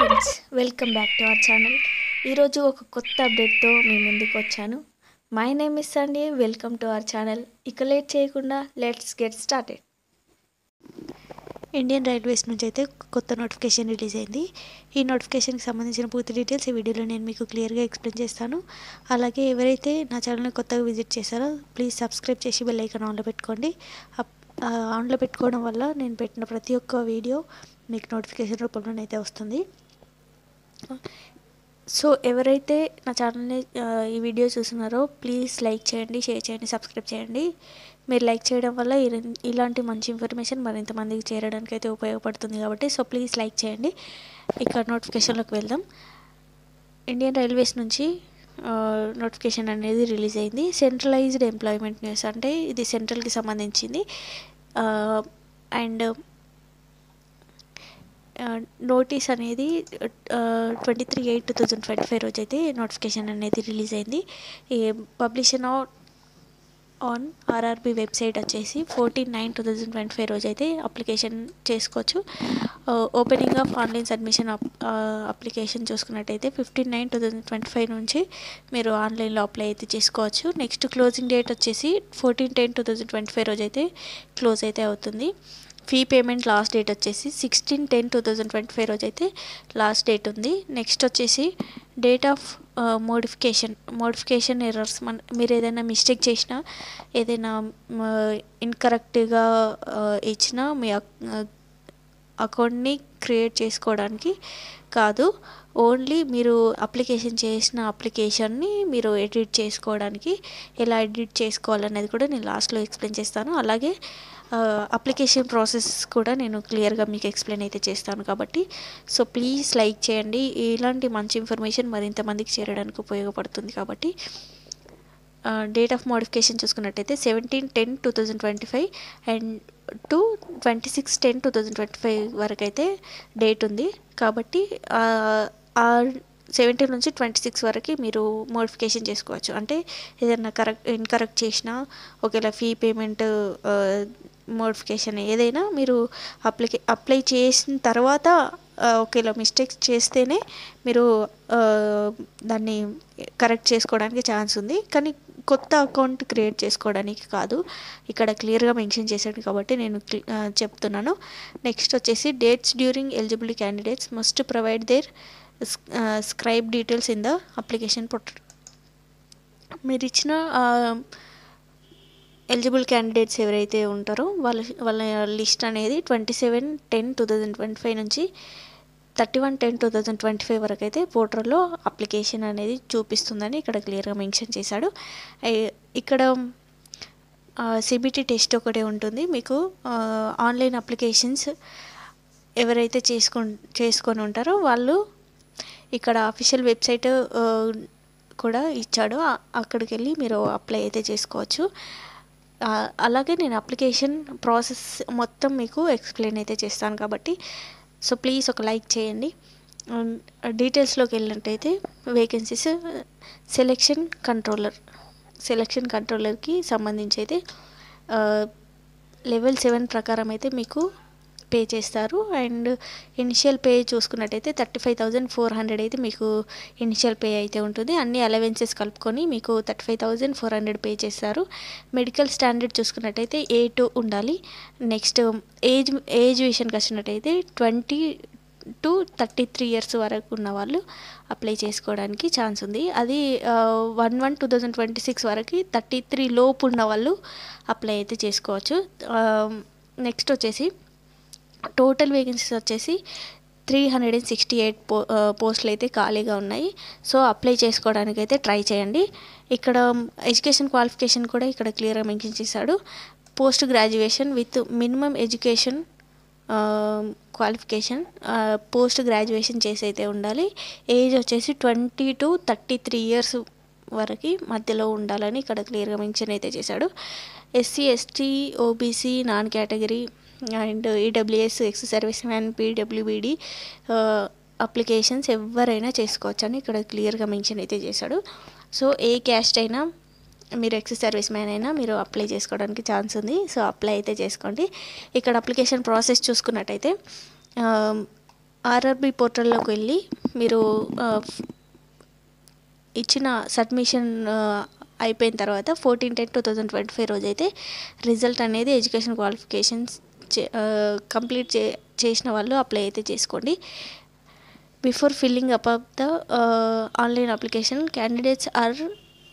Friends, welcome back to our channel. ఈరోజు ఒక కొత్త అప్డేట్తో మీ ముందుకు వచ్చాను. My name is Sunday. Welcome to our channel. ఇక లేట్ చేయకుండా let's get started. Indian railways నుంచి అయితే కొత్త నోటిఫికేషన్ రిలీజ్ అయింది. ఈ నోటిఫికేషన్కి సంబంధించిన పూర్తి డీటెయిల్స్ ఈ వీడియోలో నేను మీకు క్లియర్గా ఎక్స్ప్లెయిన్ చేస్తాను. అలాగే ఎవరైతే నా ఛానల్ని కొత్తగా విజిట్ చేశారో ప్లీజ్ సబ్స్క్రైబ్ చేసి బెల్ ఐకాన్ ఆన్లో పెట్టుకోండి. ఆన్లో పెట్టుకోవడం వల్ల నేను పెట్టిన ప్రతి ఒక్క వీడియో మీకు నోటిఫికేషన్ రూపంలోనైతే వస్తుంది. సో ఎవరైతే నా ఛానల్ని ఈ వీడియో చూస్తున్నారో ప్లీజ్ లైక్ చేయండి, షేర్ చేయండి, సబ్స్క్రైబ్ చేయండి. మీరు లైక్ చేయడం వల్ల ఇలాంటి మంచి ఇన్ఫర్మేషన్ మరింత మందికి చేరడానికి అయితే ఉపయోగపడుతుంది కాబట్టి సో ప్లీజ్ లైక్ చేయండి. ఇక నోటిఫికేషన్లోకి వెళ్దాం. ఇండియన్ రైల్వేస్ నుంచి నోటిఫికేషన్ అనేది రిలీజ్ అయింది. సెంట్రలైజ్డ్ ఎంప్లాయ్మెంట్ న్యూస్, అంటే ఇది సెంట్రల్కి సంబంధించింది. అండ్ నోటీస్ అనేది 23/8/2025 రోజు అయితే నోటిఫికేషన్ అనేది రిలీజ్ అయింది. పబ్లిషన్ ఆన్ ఆర్ఆర్బి వెబ్సైట్ వచ్చేసి 14/9/2025 రోజు అయితే అప్లికేషన్ చేసుకోవచ్చు. Opening of online submission application చూసుకున్నట్టయితే 15/9/2025 నుంచి మీరు ఆన్లైన్లో అప్లై అయితే చేసుకోవచ్చు. నెక్స్ట్ క్లోజింగ్ డేట్ వచ్చేసి 14/10/2025 రోజు అయితే క్లోజ్ అయితే అవుతుంది. ఫీ పేమెంట్ లాస్ట్ డేట్ వచ్చేసి 16/10/2025 రోజు అయితే లాస్ట్ డేట్ ఉంది. నెక్స్ట్ వచ్చేసి డేట్ ఆఫ్ మోడిఫికేషన్ ఎర్రర్స్, మీరు ఏదైనా మిస్టేక్ చేసినా, ఏదైనా ఇన్కరెక్ట్గా ఇచ్చినా మీ అకౌంట్ని క్రియేట్ చేసుకోవడానికి కాదు, ఓన్లీ మీరు అప్లికేషన్ చేసిన అప్లికేషన్ని మీరు ఎడిట్ చేసుకోవడానికి. ఎలా ఎడిట్ చేసుకోవాలనేది కూడా నేను లాస్ట్లో ఎక్స్ప్లెయిన్ చేస్తాను. అలాగే అప్లికేషన్ ప్రాసెస్ కూడా నేను క్లియర్గా మీకు ఎక్స్ప్లెయిన్ అయితే చేస్తాను కాబట్టి సో ప్లీజ్ లైక్ చేయండి. ఇలాంటి మంచి ఇన్ఫర్మేషన్ మరింత మందికి చేరడానికి ఉపయోగపడుతుంది కాబట్టి. డేట్ ఆఫ్ మోడిఫికేషన్ చూసుకున్నట్టయితే 17/10/2025 అండ్ టు 26/10/2025 వరకు అయితే డేట్ ఉంది కాబట్టి 17 నుంచి 26 వరకు మీరు మోడిఫికేషన్ చేసుకోవచ్చు. అంటే ఏదైనా ఇన్కరెక్ట్ చేసినా, ఒకవేళ ఫీ పేమెంట్ మోడిఫికేషన్ ఏదైనా మీరు అప్లై చేసిన తర్వాత ఒకవేళ మిస్టేక్స్ చేస్తేనే మీరు దాన్ని కరెక్ట్ చేసుకోవడానికి ఛాన్స్ ఉంది, కానీ కొత్త అకౌంట్ క్రియేట్ చేసుకోవడానికి కాదు. ఇక్కడ క్లియర్గా మెన్షన్ చేశాడు కాబట్టి నేను చెప్తున్నాను. నెక్స్ట్ వచ్చేసి dates during eligibility candidates must provide their scribe details in the application portal. మీరు ఇచ్చిన ఎలిజిబుల్ క్యాండిడేట్స్ ఎవరైతే ఉంటారో వాళ్ళ లిస్ట్ అనేది 27/10/2025 నుంచి 31/10/2025 వరకు అయితే పోర్టల్లో అప్లికేషన్ అనేది చూపిస్తుందని ఇక్కడ క్లియర్గా మెన్షన్ చేశాడు. ఇక్కడ సిబిటి టెస్ట్ ఒకటే ఉంటుంది. మీకు ఆన్లైన్ అప్లికేషన్స్ ఎవరైతే చేసుకొని ఉంటారో వాళ్ళు ఇక్కడ అఫీషియల్ వెబ్సైట్ కూడా ఇచ్చాడు, అక్కడికి వెళ్ళి మీరు అప్లై అయితే చేసుకోవచ్చు. అలాగే నేను అప్లికేషన్ ప్రాసెస్ మొత్తం మీకు ఎక్స్ప్లెయిన్ అయితే చేస్తాను కాబట్టి సో ప్లీజ్ ఒక లైక్ చేయండి. డీటెయిల్స్లోకి వెళ్ళినట్టయితే వేకెన్సీస్ సెలెక్షన్ కంట్రోలర్కి సంబంధించి అయితే లెవెల్ 7 ప్రకారం అయితే మీకు పే చేస్తారు. అండ్ ఇనిషియల్ పే చూసుకున్నట్టయితే 35,400 అయితే మీకు ఇనిషియల్ పే అయితే ఉంటుంది. అన్ని అలవెన్సెస్ కలుపుకొని మీకు 35,400 పే చేస్తారు. మెడికల్ స్టాండర్డ్ చూసుకున్నట్టయితే A2 ఉండాలి. నెక్స్ట్ ఏజ్ విషయానికి వచ్చినట్టయితే 20 to 33 ఇయర్స్ వరకు ఉన్న వాళ్ళు అప్లై చేసుకోవడానికి ఛాన్స్ ఉంది. అది 1/1/2026 వరకు 33 లోపు ఉన్న వాళ్ళు అప్లై అయితే చేసుకోవచ్చు. నెక్స్ట్ వచ్చేసి టోటల్ వేకెన్సీస్ వచ్చేసి 368 పోస్టులు అయితే ఖాళీగా ఉన్నాయి. సో అప్లై చేసుకోవడానికి అయితే ట్రై చేయండి. ఇక్కడ ఎడ్యుకేషన్ క్వాలిఫికేషన్ కూడా ఇక్కడ క్లియర్గా మెన్షన్ చేశాడు. Post graduation with minimum education qualification, post graduation చేసి అయితే ఉండాలి. ఏజ్ వచ్చేసి 20 to 33 ఇయర్స్ వరకు మధ్యలో ఉండాలని ఇక్కడ క్లియర్గా మెన్షన్ అయితే చేశాడు. SC, ST, OBC, non category and EWS, ex service man, PWBD applications ఎవరైనా చేసుకోవచ్చు అని ఇక్కడ క్లియర్గా మెన్షన్ అయితే చేశాడు. సో ఏ క్యాస్ట్ అయినా, మీరు ఎక్స్ సర్వీస్ మ్యాన్ అయినా మీరు అప్లై చేసుకోవడానికి ఛాన్స్ ఉంది. సో అప్లై అయితే చేసుకోండి. ఇక్కడ అప్లికేషన్ ప్రాసెస్ చూసుకున్నట్టయితే ఆర్ఆర్బి పోర్టల్లోకి వెళ్ళి మీరు ఇచ్చిన సబ్మిషన్ అయిపోయిన తర్వాత 14/10/2025 రోజు అయితే రిజల్ట్ అనేది ఎడ్యుకేషన్ క్వాలిఫికేషన్స్ కంప్లీట్ చేసిన వాళ్ళు అప్లై అయితే చేసుకోండి. Before filling up the online application candidates are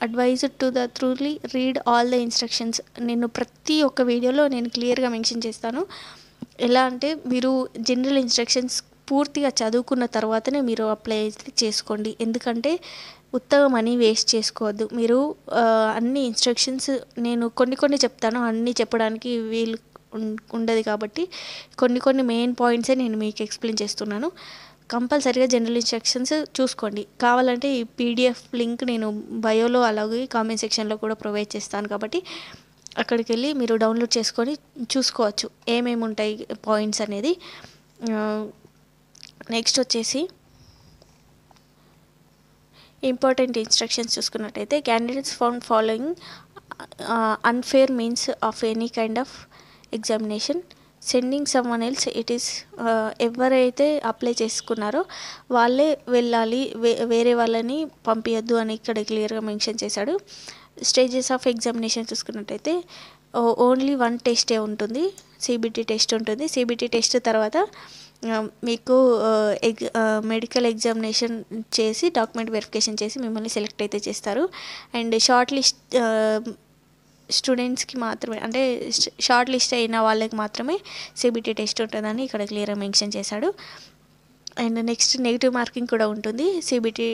advised to the thoroughly read all the instructions. నేను ప్రతి ఒక్క వీడియోలో నేను క్లియర్గా మెన్షన్ చేస్తాను. ఎలా అంటే మీరు జనరల్ ఇన్స్ట్రక్షన్స్ పూర్తిగా చదువుకున్న తర్వాతనే మీరు అప్లై అయితే చేసుకోండి. ఎందుకంటే ఉత్తగా మనీ వేస్ట్ చేసుకోవద్దు. మీరు అన్ని ఇన్స్ట్రక్షన్స్ నేను కొన్ని చెప్తాను, అన్నీ చెప్పడానికి వీలు ఉండదు కాబట్టి కొన్ని మెయిన్ పాయింట్సే నేను మీకు ఎక్స్ప్లెయిన్ చేస్తున్నాను. కంపల్సరీగా జనరల్ ఇన్స్ట్రక్షన్స్ చూసుకోండి. కావాలంటే ఈ పీడిఎఫ్ లింక్ నేను బయోలో అలాగే కామెంట్ సెక్షన్లో కూడా ప్రొవైడ్ చేస్తాను కాబట్టి అక్కడికి వెళ్ళి మీరు డౌన్లోడ్ చేసుకొని చూసుకోవచ్చు ఏమేమి ఉంటాయి పాయింట్స్ అనేది. నెక్స్ట్ వచ్చేసి ఇంపార్టెంట్ ఇన్స్ట్రక్షన్స్ చూసుకున్నట్టయితే candidates found following unfair means of any kind of examination sending someone else it is. ఎవరైతే అప్లై చేసుకున్నారో వాళ్ళే వెళ్ళాలి, వేరే వాళ్ళని పంపించద్దు అని ఇక్కడ క్లియర్గా మెన్షన్ చేశాడు. స్టేజెస్ ఆఫ్ ఎగ్జామినేషన్ చూసుకున్నట్టయితే ఓన్లీ 1 టెస్టే ఉంటుంది, సిబిటి టెస్ట్ ఉంటుంది. సిబిటి టెస్ట్ తర్వాత మీకు మెడికల్ ఎగ్జామినేషన్ చేసి డాక్యుమెంట్ వెరిఫికేషన్ చేసి మిమ్మల్ని సెలెక్ట్ అయితే చేస్తారు. అండ్ షార్ట్ లిస్ట్ స్టూడెంట్స్కి మాత్రమే, అంటే షార్ట్ లిస్ట్ అయిన వాళ్ళకి మాత్రమే సిబిటి టెస్ట్ ఉంటుందని ఇక్కడ క్లియర్గా మెన్షన్ చేశాడు. అండ్ నెక్స్ట్ నెగిటివ్ మార్కింగ్ కూడా ఉంటుంది. సిబిటి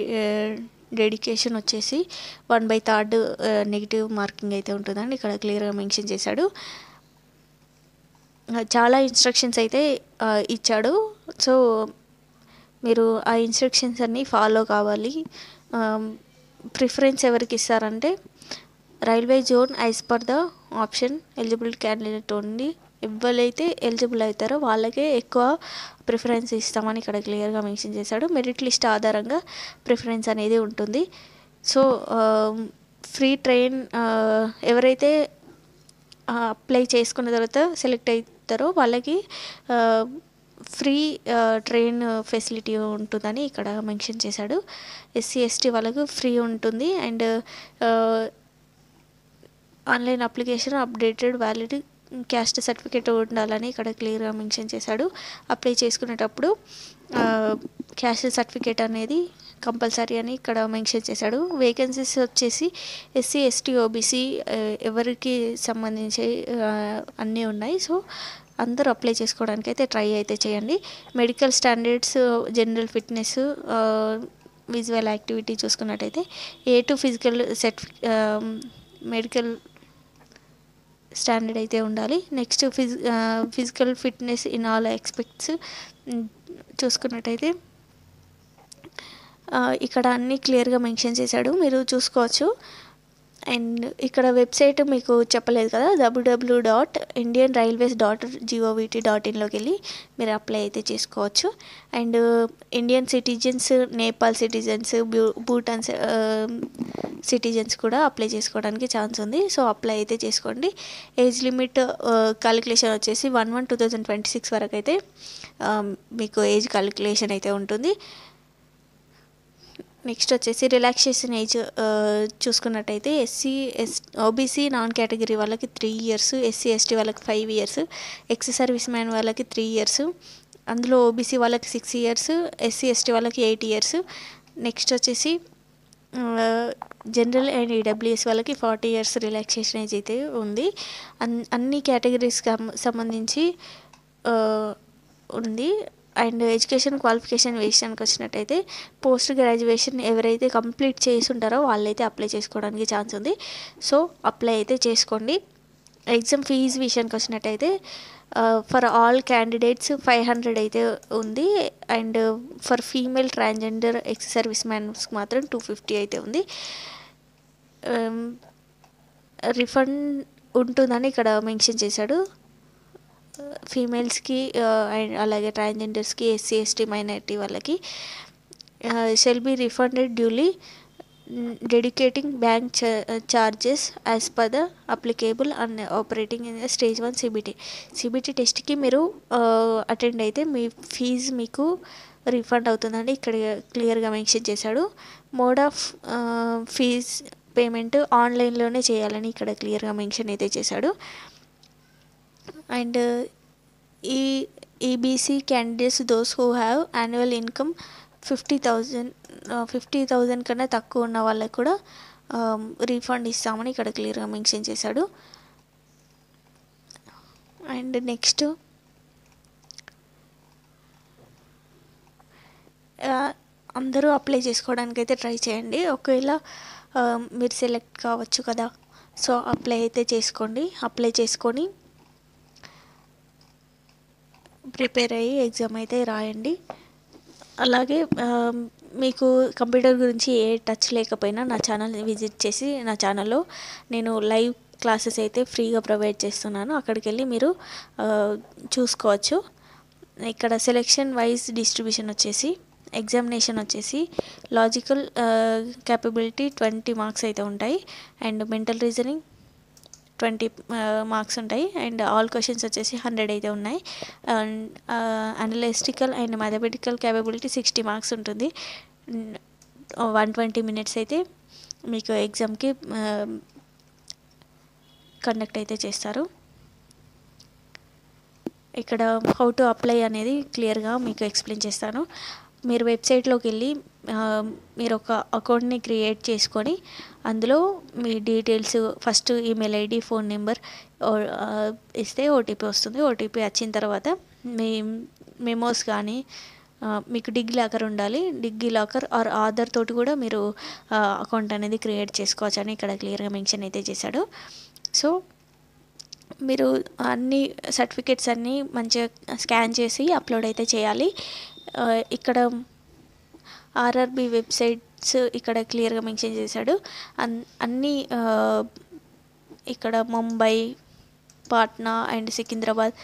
డెడికేషన్ వచ్చేసి 1/3 నెగిటివ్ మార్కింగ్ అయితే ఉంటుందని ఇక్కడ క్లియర్గా మెన్షన్ చేశాడు. చాలా ఇన్స్ట్రక్షన్స్ అయితే ఇచ్చాడు. సో మీరు ఆ ఇన్స్ట్రక్షన్స్ అన్నీ ఫాలో కావాలి. ప్రిఫరెన్స్ ఎవరికి ఇస్తారంటే railway zone as per the option eligible candidate only. ఎవరైతే ఎలిజిబుల్ అవుతారో వాళ్ళకే ఎక్కువ ప్రిఫరెన్స్ ఇస్తామని ఇక్కడ క్లియర్గా మెన్షన్ చేశాడు. మెరిట్ లిస్ట్ ఆధారంగా ప్రిఫరెన్స్ అనేది ఉంటుంది. సో ఫ్రీ ట్రైన్ ఎవరైతే అప్లై చేసుకున్న తర్వాత సెలెక్ట్ అవుతారో వాళ్ళకి ఫ్రీ ట్రైన్ ఫెసిలిటీ ఉంటుందని ఇక్కడ మెన్షన్ చేశాడు. ఎస్సీ ఎస్టీ వాళ్ళకు ఫ్రీ ఉంటుంది. And online application updated valid caste certificate ఉండాలని ఇక్కడ క్లియర్గా మెన్షన్ చేశాడు. అప్లై చేసుకునేటప్పుడు క్యాస్ట్ సర్టిఫికేట్ అనేది కంపల్సరీ అని ఇక్కడ మెన్షన్ చేశాడు. వేకెన్సీస్ వచ్చేసి ఎస్సీ ఎస్టీ ఓబీసీ ఎవరికి సంబంధించి అన్నీ ఉన్నాయి. సో అందరూ అప్లై చేసుకోవడానికి అయితే ట్రై అయితే చేయండి. Medical standards, general fitness, visual activity చూసుకున్నట్టయితే A2 ఫిజికల్ మెడికల్ స్టాండర్డ్ అయితే ఉండాలి. Next physical fitness in all expects చూసుకున్నట్టయితే ఇక్కడ అన్నీ క్లియర్గా మెన్షన్ చేశాడు, మీరు చూసుకోవచ్చు. అండ్ ఇక్కడ వెబ్సైట్ మీకు చెప్పలేదు కదా, www.indianrailways.gov.in లోకి వెళ్ళి మీరు అప్లై అయితే చేసుకోవచ్చు. And Indian citizens, Nepal citizens, Bhutan citizens కూడా అప్లై చేసుకోవడానికి ఛాన్స్ ఉంది. సో అప్లై అయితే చేసుకోండి. ఏజ్ లిమిట్ క్యాలిక్యులేషన్ వచ్చేసి 1/1/2026 వరకు అయితే మీకు ఏజ్ క్యాలిక్యులేషన్ అయితే ఉంటుంది. నెక్స్ట్ వచ్చేసి రిలాక్సేషన్ ఏజ్ చూసుకున్నట్టయితే ఓబీసీ నాన్ కేటగిరీ వాళ్ళకి 3 years, ఎస్సీ ఎస్టీ వాళ్ళకి 5 years, ఎక్స్ సర్వీస్ మ్యాన్ వాళ్ళకి 3 years, అందులో ఓబీసీ వాళ్ళకి 6 years, ఎస్సీ ఎస్టీ వాళ్ళకి 8 years. నెక్స్ట్ వచ్చేసి జనరల్ అండ్ ఈడబ్ల్యూఎస్ వాళ్ళకి 40 years రిలాక్సేషన్ ఏజ్ అయితే ఉంది. అన్ని కేటగిరీస్కి సంబంధించి ఉంది. అండ్ ఎడ్యుకేషన్ క్వాలిఫికేషన్ విషయానికి వచ్చినట్టయితే పోస్ట్ గ్రాడ్యుయేషన్ ఎవరైతే కంప్లీట్ చేసి ఉంటారో వాళ్ళైతే అప్లై చేసుకోవడానికి ఛాన్స్ ఉంది. సో అప్లై అయితే చేసుకోండి. ఎగ్జామ్ ఫీజు విషయానికి వచ్చినట్టయితే ఫర్ ఆల్ క్యాండిడేట్స్ 500 అయితే ఉంది. And for female transgender ex service మ్యాన్స్కి మాత్రం 250 అయితే ఉంది. రిఫండ్ ఉంటుందని ఇక్కడ మెన్షన్ చేశాడు. ఫీమేల్స్కి అండ్ అలాగే ట్రాన్స్జెండర్స్కి, ఎస్సీ ఎస్టీ మైనారిటీ వాళ్ళకి shall be refunded duly dedicating bank charges as per the applicable and operating in stage 1 CBT టెస్ట్కి మీరు అటెండ్ అయితే మీ ఫీజు మీకు రీఫండ్ అవుతుందండి. ఇక్కడ క్లియర్గా మెన్షన్ చేశాడు. మోడ్ ఆఫ్ ఫీజ్ పేమెంట్ ఆన్లైన్లోనే చేయాలని ఇక్కడ క్లియర్గా మెన్షన్ అయితే చేశాడు. అండ్ ఈ EBC candidates those who have annual income 50,000 కన్నా తక్కువ ఉన్న వాళ్ళకి కూడా రీఫండ్ ఇస్తామని ఇక్కడ క్లియర్గా మెన్షన్ చేశాడు. అండ్ నెక్స్ట్ అందరూ అప్లై చేసుకోవడానికి అయితే ట్రై చేయండి. ఒకవేళ మీరు సెలెక్ట్ కావచ్చు కదా, సో అప్లై అయితే చేసుకోండి. అప్లై చేసుకొని ప్రిపేర్ అయ్యి ఎగ్జామ్ అయితే రాయండి. అలాగే మీకు కంప్యూటర్ గురించి ఏ టచ్ లేకపోయినా నా ఛానల్ని విజిట్ చేసి నా ఛానల్లో నేను లైవ్ క్లాసెస్ అయితే ఫ్రీగా ప్రొవైడ్ చేస్తున్నాను. అక్కడికి వెళ్ళి మీరు చూసుకోవచ్చు. ఇక్కడ సెలెక్షన్ వైజ్ డిస్ట్రిబ్యూషన్ వచ్చేసి ఎగ్జామినేషన్ వచ్చేసి లాజికల్ క్యాపబిలిటీ 20 మార్క్స్ అయితే ఉంటాయి. అండ్ మెంటల్ రీజనింగ్ 20 మార్క్స్ ఉంటాయి. అండ్ ఆల్ క్వశ్చన్స్ వచ్చేసి 100 అయితే ఉన్నాయి. And analytical and mathematical capability 60 marks ఉంటుంది. 120 మినిట్స్ అయితే మీకు ఎగ్జామ్కి కండక్ట్ అయితే చేస్తారు. ఇక్కడ హౌ టు అప్లై అనేది క్లియర్గా మీకు ఎక్స్ప్లెయిన్ చేస్తాను. మీరు వెబ్సైట్లోకి వెళ్ళి మీరు ఒక అకౌంట్ని క్రియేట్ చేసుకొని అందులో మీ details first email ID, phone number ఇస్తే ఓటీపీ వస్తుంది. ఓటీపీ వచ్చిన తర్వాత మీ మెమోస్ కానీ మీకు డిగ్రీ లాకర్ ఉండాలి. డిగ్రీ లాకర్ ఆర్ ఆధార్ తోటి కూడా మీరు అకౌంట్ అనేది క్రియేట్ చేసుకోవచ్చు అని ఇక్కడ క్లియర్గా మెన్షన్ అయితే చేశాడు. సో మీరు అన్ని సర్టిఫికేట్స్ అన్నీ మంచిగా స్కాన్ చేసి అప్లోడ్ అయితే చేయాలి. ఇక్కడ ఆర్ఆర్బి వెబ్సైట్స్ ఇక్కడ క్లియర్గా మెన్షన్ చేశాడు. అన్నీ ఇక్కడ ముంబై, పాట్నా అండ్ సికింద్రాబాద్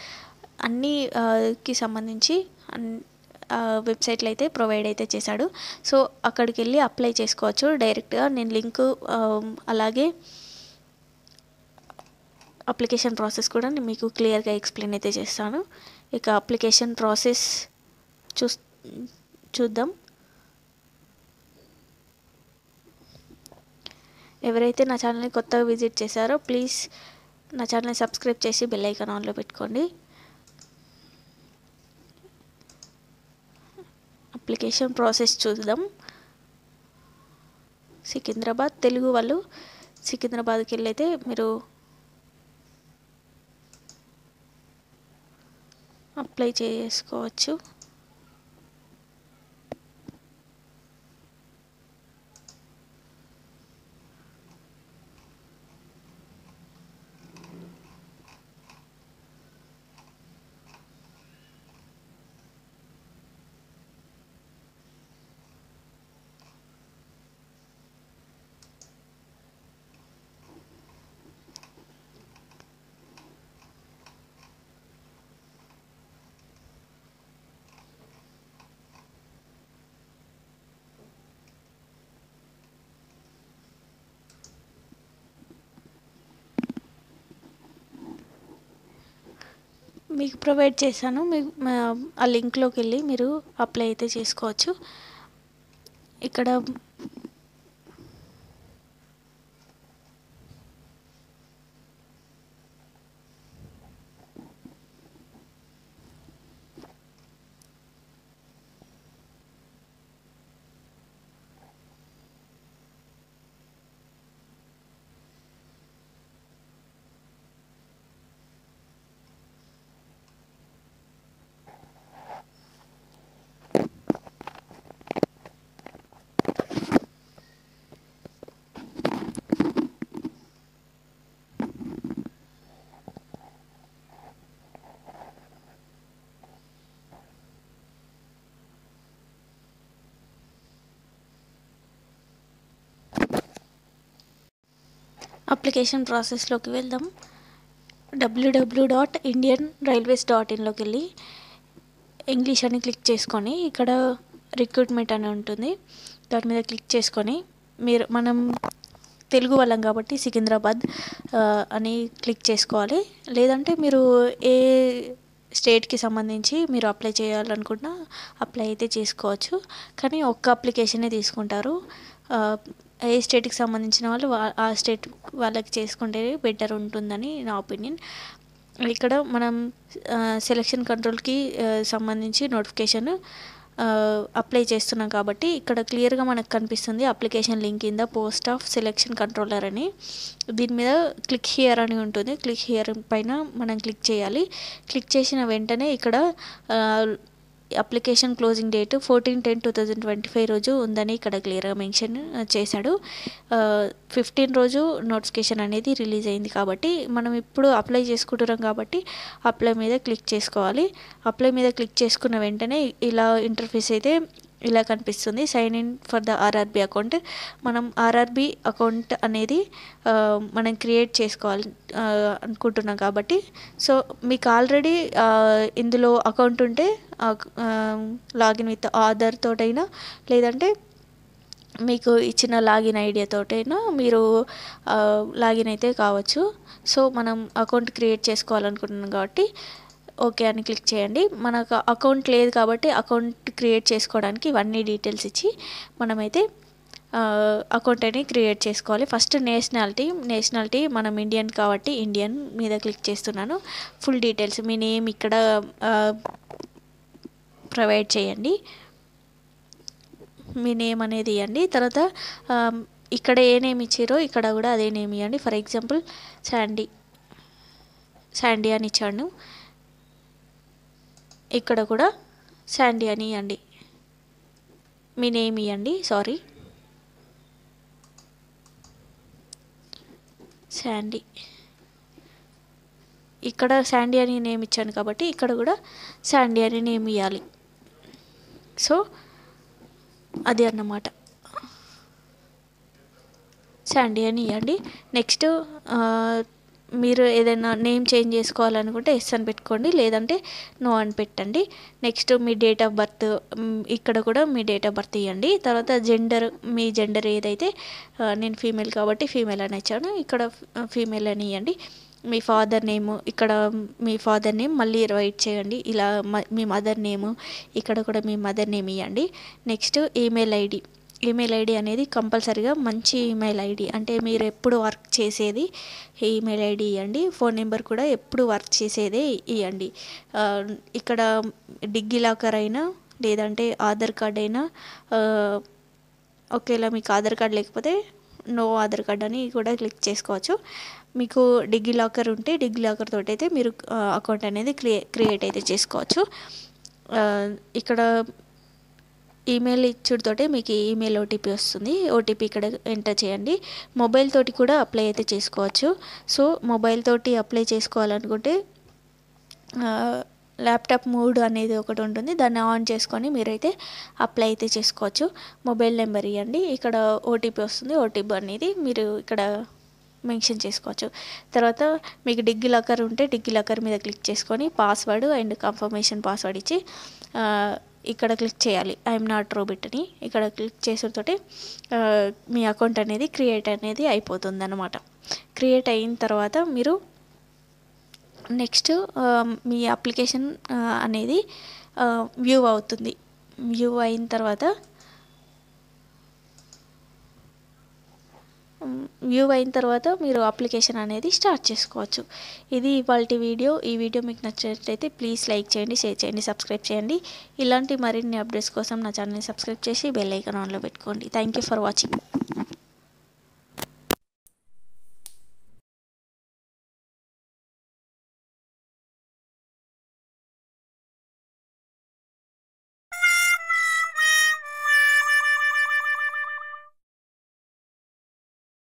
అన్నికి సంబంధించి వెబ్సైట్లు అయితే ప్రొవైడ్ అయితే చేశాడు. సో అక్కడికి వెళ్ళి అప్లై చేసుకోవచ్చు డైరెక్ట్గా. నేను లింక్ అలాగే అప్లికేషన్ ప్రాసెస్ కూడా నేను మీకు క్లియర్గా ఎక్స్ప్లెయిన్ అయితే చేస్తాను. ఇక అప్లికేషన్ ప్రాసెస్ చూద్దాం. ఎవరైతే నా ఛానల్ని కొత్తగా విజిట్ చేశారో ప్లీజ్ నా ఛానల్ని సబ్స్క్రైబ్ చేసి బెల్ ఐకాన్ ఆన్లో పెట్టుకోండి. అప్లికేషన్ ప్రాసెస్ చూద్దాం. సికింద్రాబాద్ తెలుగు వాళ్ళు సికింద్రాబాద్కి వెళ్ళైతే మీరు అప్లై చేసుకోవచ్చు. మీకు ప్రొవైడ్ చేశాను. మీకు ఆ లింక్లోకి వెళ్ళి మీరు అప్లై అయితే చేసుకోవచ్చు. ఇక్కడ అప్లికేషన్ ప్రాసెస్లోకి వెళ్దాం. www.indianrailways.in వెళ్ళి ఇంగ్లీష్ అని క్లిక్ చేసుకొని ఇక్కడ రిక్రూట్మెంట్ అని ఉంటుంది, దాని మీద క్లిక్ చేసుకొని మనం తెలుగు వాళ్ళం కాబట్టి సికింద్రాబాద్ అని క్లిక్ చేసుకోవాలి. లేదంటే మీరు ఏ స్టేట్కి సంబంధించి మీరు అప్లై చేయాలనుకున్నా అప్లై అయితే చేసుకోవచ్చు. కానీ ఒక్క అప్లికేషనే తీసుకుంటారు. ఏ స్టేట్కి సంబంధించిన వాళ్ళు ఆ స్టేట్ వాళ్ళకి చేసుకుంటే బెటర్ ఉంటుందని నా ఒపీనియన్. ఇక్కడ మనం సెలక్షన్ కంట్రోల్కి సంబంధించి నోటిఫికేషన్ అప్లై చేస్తున్నాం కాబట్టి ఇక్కడ క్లియర్గా మనకు కనిపిస్తుంది application link in the post of selection controller అని. దీని మీద క్లిక్ హియర్ అని ఉంటుంది. క్లిక్ హియర్ పైన మనం క్లిక్ చేయాలి. క్లిక్ చేసిన వెంటనే ఇక్కడ అప్లికేషన్ క్లోజింగ్ డేట్ 14/10/2025 రోజు ఉందని ఇక్కడ క్లియర్గా మెన్షన్ చేశాడు. 15 రోజు నోటిఫికేషన్ అనేది రిలీజ్ అయింది కాబట్టి మనం ఇప్పుడు అప్లై చేసుకుంటున్నాం కాబట్టి అప్లై మీద క్లిక్ చేసుకోవాలి. అప్లై మీద క్లిక్ చేసుకున్న వెంటనే ఇలా ఇంటర్ఫేస్ అయితే ఇలా కనిపిస్తుంది. Sign in for the RRB account. మనం ఆర్ఆర్బి అకౌంట్ అనేది మనం క్రియేట్ చేసుకోవాలి అనుకుంటున్నాం కాబట్టి సో మీకు ఆల్రెడీ ఇందులో అకౌంట్ ఉంటే లాగిన్ విత్ ఆధార్ తోటైనా లేదంటే మీకు ఇచ్చిన లాగిన్ ఐడియాతోటైనా మీరు లాగిన్ అయితే కావచ్చు. సో మనం అకౌంట్ క్రియేట్ చేసుకోవాలనుకుంటున్నాం కాబట్టి ఓకే అని క్లిక్ చేయండి. మనకు అకౌంట్ లేదు కాబట్టి అకౌంట్ క్రియేట్ చేసుకోవడానికి ఇవన్నీ డీటెయిల్స్ ఇచ్చి మనమైతే అకౌంట్ అని క్రియేట్ చేసుకోవాలి. ఫస్ట్ నేషనాలిటీ మనం ఇండియన్ కాబట్టి ఇండియన్ మీద క్లిక్ చేస్తున్నాను. ఫుల్ డీటెయిల్స్ మీ నేమ్ ఇక్కడ ప్రొవైడ్ చేయండి. మీ నేమ్ అనేది ఇవ్వండి. తర్వాత ఇక్కడ ఏ నేమ్ ఇచ్చారో ఇక్కడ కూడా అదే నేమ్ ఇవ్వండి. ఫర్ ఎగ్జాంపుల్ శాండీ అని ఇచ్చాను. ఇక్కడ కూడా శాండీ అని ఇవ్వండి. మీ నేమ్ ఇవ్వండి. శాండీ. ఇక్కడ శాండీ అని నేమ్ ఇచ్చాను కాబట్టి ఇక్కడ కూడా శాండీ అని నేమ్ ఇవ్వాలి. సో అది అన్నమాట. శాండీ అని ఇవ్వండి. నెక్స్ట్ మీరు ఏదైనా నేమ్ చేంజ్ చేసుకోవాలనుకుంటే ఎస్ అని పెట్టుకోండి, లేదంటే నో అని పెట్టండి. Next me date of birth, ఇక్కడ కూడా మీ డేట్ ఆఫ్ బర్త్ ఇవ్వండి. తర్వాత మీ జెండర్ ఏదైతే నేను ఫీమేల్ కాబట్టి ఫీమేల్ అని ఇచ్చాను, ఇక్కడ ఫీమేల్ అని ఇవ్వండి. మీ ఫాదర్ నేమ్, ఇక్కడ మీ ఫాదర్ నేమ్ మళ్ళీ రైట్ చేయండి. ఇలా మీ మదర్ నేమ్, ఇక్కడ కూడా మీ మదర్ నేమ్ ఇవ్వండి. నెక్స్ట్ ఈమెయిల్ ఐడి అనేది కంపల్సరీగా మంచి ఈమెయిల్ ఐడి, అంటే మీరు ఎప్పుడు వర్క్ చేసేది ఈమెయిల్ ఐడి ఇవ్వండి. ఫోన్ నెంబర్ కూడా ఎప్పుడు వర్క్ చేసేదే ఇవ్వండి. ఇక్కడ డిగ్గి లాకర్ అయినా లేదంటే ఆధార్ కార్డ్ అయినా, ఒకవేళ మీకు ఆధార్ కార్డ్ లేకపోతే నో ఆధార్ కార్డ్ అని కూడా క్లిక్ చేసుకోవచ్చు. మీకు డిగ్గి లాకర్ ఉంటే డిగ్గి లాకర్ తోటి అయితే మీరు అకౌంట్ అనేది క్రియేట్ అయితే చేసుకోవచ్చు. ఇక్కడ ఈమెయిల్ ఇచ్చుడుతోటే మీకు ఈమెయిల్ ఓటీపీ వస్తుంది. ఓటీపీ ఇక్కడ ఎంటర్ చేయండి. మొబైల్ తోటి కూడా అప్లై అయితే చేసుకోవచ్చు. సో మొబైల్ తోటి అప్లై చేసుకోవాలనుకుంటే ల్యాప్టాప్ మోడ్ అనేది ఒకటి ఉంటుంది, దాన్ని ఆన్ చేసుకొని మీరైతే అప్లై అయితే చేసుకోవచ్చు. మొబైల్ నెంబర్ ఇవ్వండి. ఇక్కడ ఓటీపీ వస్తుంది. ఓటీపీ అనేది మీరు ఇక్కడ మెన్షన్ చేసుకోవచ్చు. తర్వాత మీకు డిగ్గి లాకర్ ఉంటే డిగ్గి లాకర్ మీద క్లిక్ చేసుకొని పాస్వర్డ్ అండ్ కన్ఫర్మేషన్ పాస్వర్డ్ ఇచ్చి ఇక్కడ క్లిక్ చేయాలి. ఐఎమ్ నాట్ రోబిట్ అని ఇక్కడ క్లిక్ చేసేటోటే మీ అకౌంట్ అనేది క్రియేట్ అనేది అయిపోతుంది అన్నమాట. క్రియేట్ అయిన తర్వాత మీరు నెక్స్ట్ మీ అప్లికేషన్ అనేది వ్యూ అవుతుంది. వ్యూ అయిన తర్వాత మీరు అప్లికేషన్ అనేది స్టార్ట్ చేసుకోవచ్చు. ఇది ఇవాల్టి వీడియో. ఈ వీడియో మీకు నచ్చినట్లయితే ప్లీజ్ లైక్ చేయండి, షేర్ చేయండి, సబ్స్క్రైబ్ చేయండి. ఇలాంటి మరిన్ని అప్డేట్స్ కోసం నా ఛానల్ని సబ్స్క్రైబ్ చేసి బెల్ ఐకాన్ ఆన్లో పెట్టుకోండి. Thank you for watching.